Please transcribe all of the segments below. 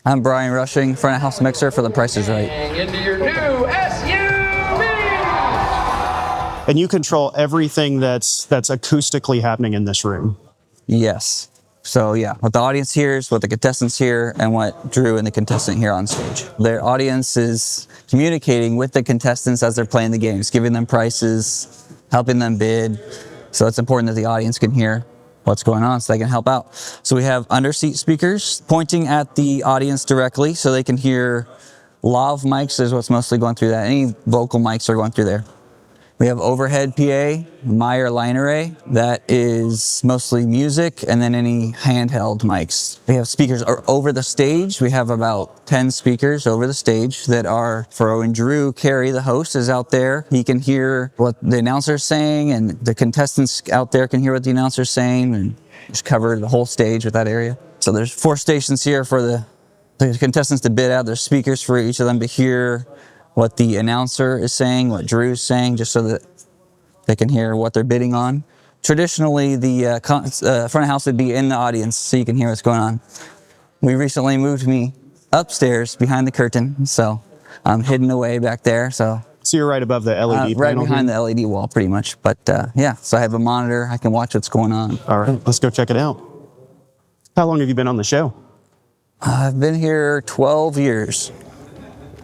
I'm Brian Rushing, front of house mixer for The Price is Right. Into your new SUV! And you control everything that's acoustically happening in this room. Yes. So yeah, what the audience hears, what the contestants hear, and what Drew and the contestant hear on stage. Their audience is communicating with the contestants as they're playing the games, giving them prices, helping them bid. So it's important that the audience can hear what's going on so they can help out. So we have underseat speakers pointing at the audience directly so they can hear. Lav mics is what's mostly going through that. Any vocal mics are going through there. We have overhead PA, Meyer line array, that is mostly music, and then any handheld mics. We have speakers over the stage. We have about 10 speakers over the stage that are for when Drew Carey, the host, is out there. He can hear what the announcer's saying, and the contestants out there can hear what the announcer's saying, and just cover the whole stage with that area. So there's 4 stations here for the contestants to bid out. There's speakers for each of them to hear what the announcer is saying, what Drew's saying, just so that they can hear what they're bidding on. Traditionally, the front of house would be in the audience so you can hear what's going on. We recently moved me upstairs behind the curtain, so I'm hidden away back there. So you're right above the LED right panel behind here? the LED wall, pretty much. But yeah, so I have a monitor. I can watch what's going on. All right, let's go check it out. How long have you been on the show? I've been here 12 years.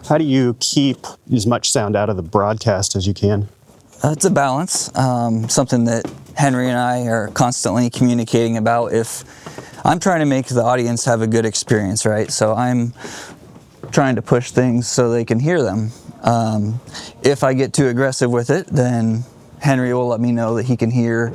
How do you keep as much sound out of the broadcast as you can? It's a balance, something that Henry and I are constantly communicating about. If I'm trying to make the audience have a good experience, right? So I'm trying to push things so they can hear them. If I get too aggressive with it, then Henry will let me know that he can hear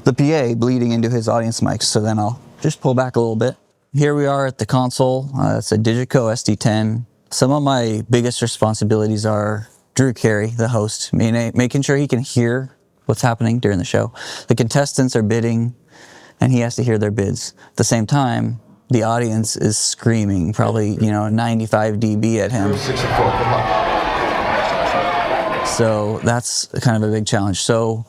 the PA bleeding into his audience mics. So then I'll just pull back a little bit. Here we are at the console. It's a DiGiCo SD10. Some of my biggest responsibilities are Drew Carey, the host, making sure he can hear what's happening during the show. The contestants are bidding, and he has to hear their bids. At the same time, the audience is screaming, probably 95 dB at him. So that's kind of a big challenge. So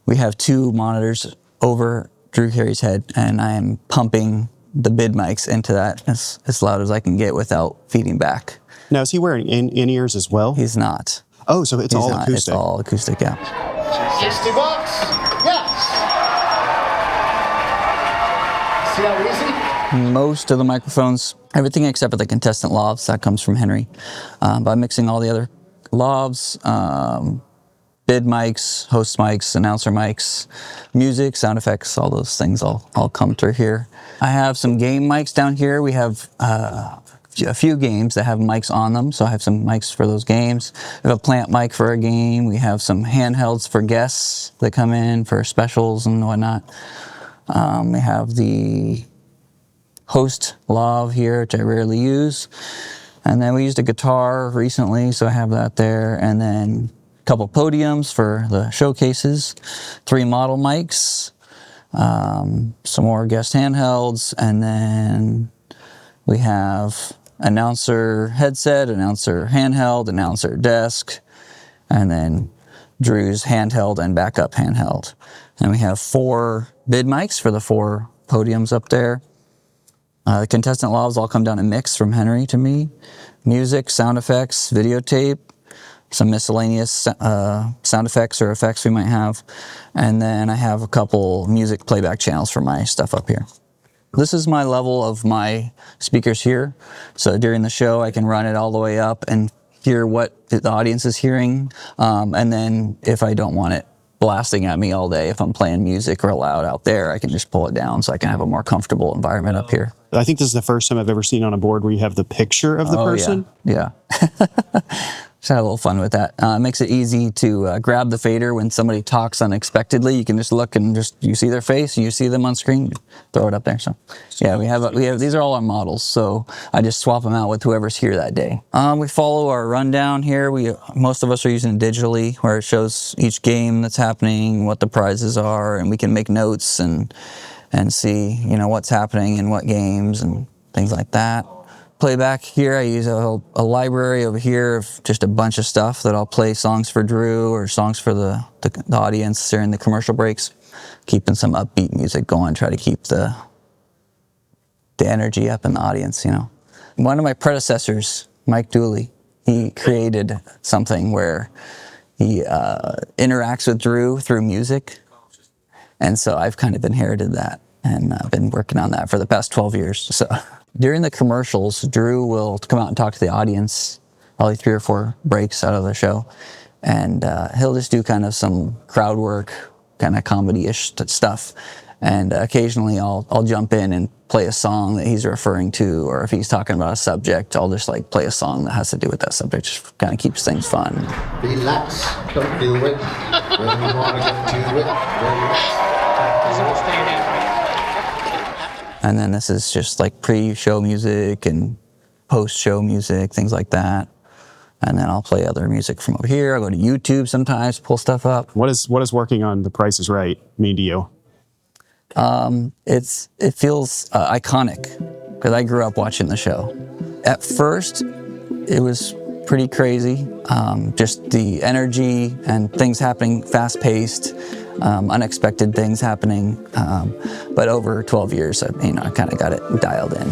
we have 2 monitors over Drew Carey's head, and I am pumping the bid mics into that as loud as I can get without feeding back. Now, is he wearing in-ears as well? He's not. Oh, so it's all acoustic. It's all acoustic, yeah. $60? Yes! See how easy? Most of the microphones, everything except for the contestant lavs, that comes from Henry. By mixing all the other lavs, bid mics, host mics, announcer mics, music, sound effects, all those things all come through here. I have some game mics down here. We have a few games that have mics on them, so I have some mics for those games. We have a plant mic for a game. We have some handhelds for guests that come in for specials and whatnot. We have the host lav here, which I rarely use. And then we used a guitar recently, so I have that there. And then a couple podiums for the showcases, 3 model mics, some more guest handhelds, and then we have announcer headset, announcer handheld, announcer desk, and then Drew's handheld and backup handheld. And we have 4 bid mics for the 4 podiums up there. The contestant lavs all come down in mix from Henry to me. Music, sound effects, videotape, some miscellaneous sound effects or effects we might have. And then I have a couple music playback channels for my stuff up here. This is my level of my speakers here. So during the show, I can run it all the way up and hear what the audience is hearing. And then if I don't want it blasting at me all day, if I'm playing music or loud out there, I can just pull it down so I can have a more comfortable environment up here. I think this is the first time I've ever seen on a board where you have the picture of the person. Yeah. Just had a little fun with that. It makes it easy to grab the fader when somebody talks unexpectedly. You can just look and you see their face, and you see them on screen, you throw it up there. So yeah, we have these are all our models. So I just swap them out with whoever's here that day. We follow our rundown here. Most of us are using it digitally, where it shows each game that's happening, what the prizes are, and we can make notes and see what's happening in what games and things like that. Playback here, I use a library over here of just a bunch of stuff that I'll play songs for Drew or songs for the audience during the commercial breaks, keeping some upbeat music going, try to keep the the energy up in the audience, you know. One of my predecessors, Mike Dooley, he created something where he interacts with Drew through music. And so I've kind of inherited that, and I've been working on that for the past 12 years. So during the commercials, Drew will come out and talk to the audience, probably 3 or 4 breaks out of the show. And he'll just do kind of some crowd work, kind of comedy-ish stuff. And occasionally I'll jump in and play a song that he's referring to, or if he's talking about a subject, I'll just like play a song that has to do with that subject. Just kind of keeps things fun. Relax, don't do it. When you want to get to it, relax. And then this is just like pre-show music and post-show music, things like that. And then I'll play other music from over here. I'll go to YouTube sometimes, pull stuff up. What is working on The Price is Right mean to you? It feels iconic because I grew up watching the show. At first, it was pretty crazy. Just the energy and things happening fast-paced, unexpected things happening. But over 12 years, I kind of got it dialed in.